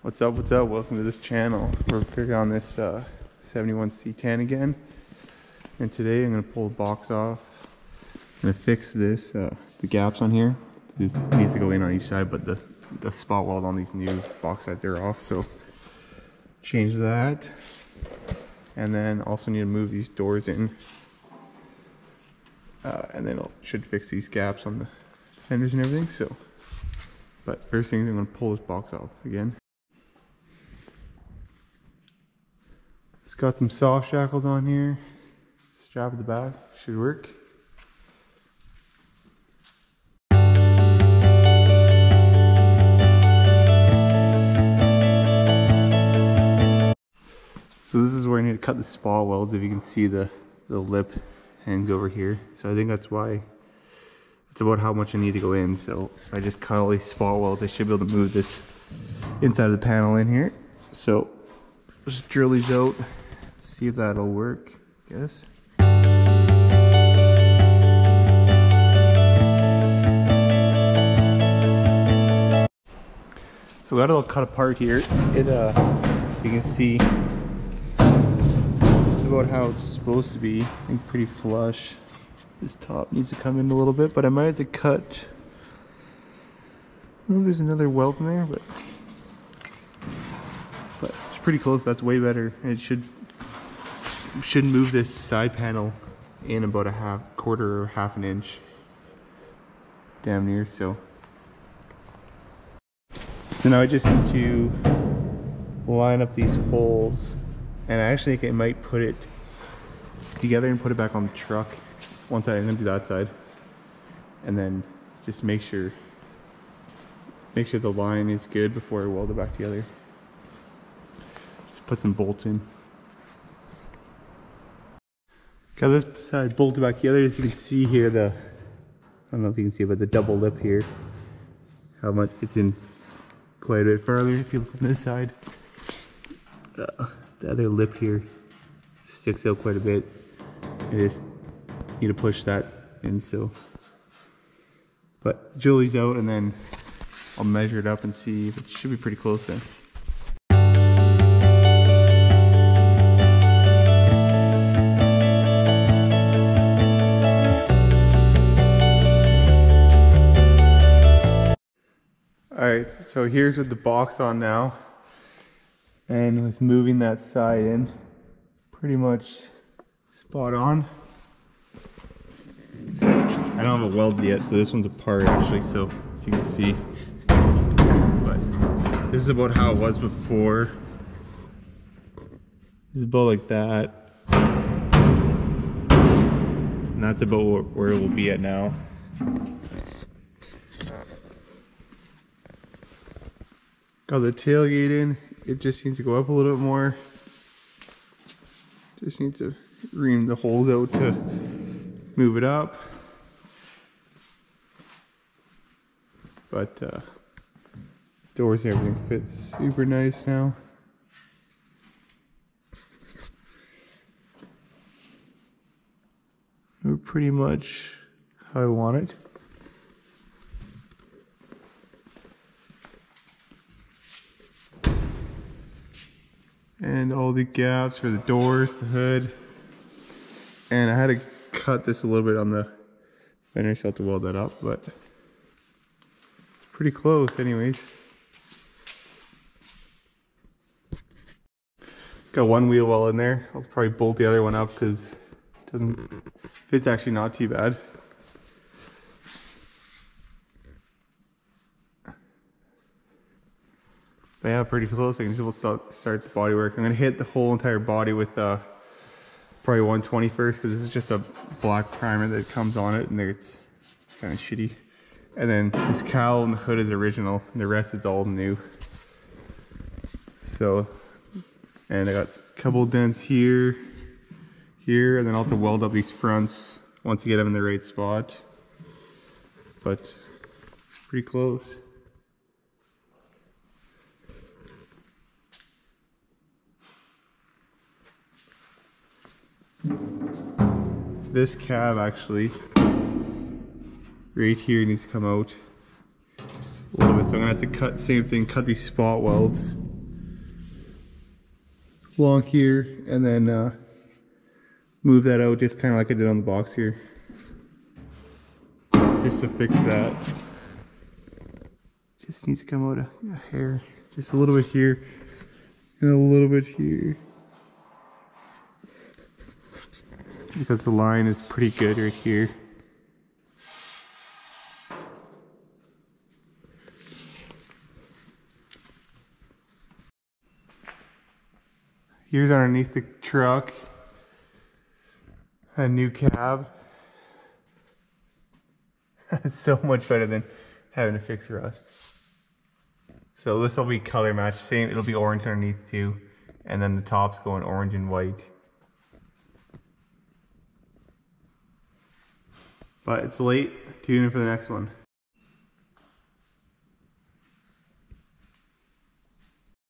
What's up, what's up? Welcome to this channel. We're working on this 71 C10 again. And today I'm going to pull the box off. I'm going to fix this, the gaps on here. This needs to go in on each side, but the spot weld on these new box sides, they're off. So change that. And then also need to move these doors in. And then it should fix these gaps on the fenders and everything. So, but first thing, I'm going to pull this box off again. It's got some soft shackles on here. Strap at the back, should work. So this is where I need to cut the spot welds. If you can see the lip hangs over here. So I think that's why, it's about how much I need to go in. So if I just cut all these spot welds, I should be able to move this inside of the panel in here. So just drill these out, see if that'll work, I guess. So we got it all cut apart here. It if you can see, it's about how it's supposed to be. I think pretty flush. This top needs to come in a little bit, but I might have to cut. I don't know if there's another weld in there, but it's pretty close. That's way better. It should move this side panel in about a quarter or half an inch, damn near. So now I just need to line up these holes, and I actually think I might put it together and put it back on the truck. One side, I'm gonna do that side, and then just make sure the line is good before I weld it back together. Just put some bolts in. Got this side bolted back together. As you can see here, I don't know if you can see, but the double lip here, how much it's in quite a bit farther. If you look on this side, the other lip here sticks out quite a bit. I just need to push that in. So, but drill these out and then I'll measure it up and see if it should be pretty close then. Alright, so here's with the box on now, and with moving that side in, pretty much spot on. I don't have it welded yet, so this one's apart actually, so as you can see. But this is about how it was before. This is about like that. And that's about where it will be at now. Got the tailgate in. It just needs to go up a little bit more. Just needs to ream the holes out to move it up. But doors and everything fits super nice now. We're pretty much how I want it. And all the gaps for the doors, the hood. And I had to cut this a little bit on the fender, so I have to weld that up, but it's pretty close anyways. Got one wheel well in there. I'll probably bolt the other one up because it fits actually not too bad. But yeah, pretty close. I can just start the body work. I'm gonna hit the whole entire body with probably 120 first, because this is just a black primer that comes on it, and it's kind of shitty. And then this cowl and the hood is original, and the rest is all new. So, and I got a couple dents here, and then I'll have to weld up these fronts once you get them in the right spot. But pretty close. This cab actually right here needs to come out a little bit, so I'm gonna have to cut, same thing, cut these spot welds along here and then move that out just kind of like I did on the box here. Just to fix that. Just needs to come out a hair. Just a little bit here and a little bit here. Because the line is pretty good right here. Here's underneath the truck, a new cab. It's so much better than having to fix rust. So this will be color matched, same, it'll be orange underneath too. And then the top's going orange and white. But it's late, tune in for the next one.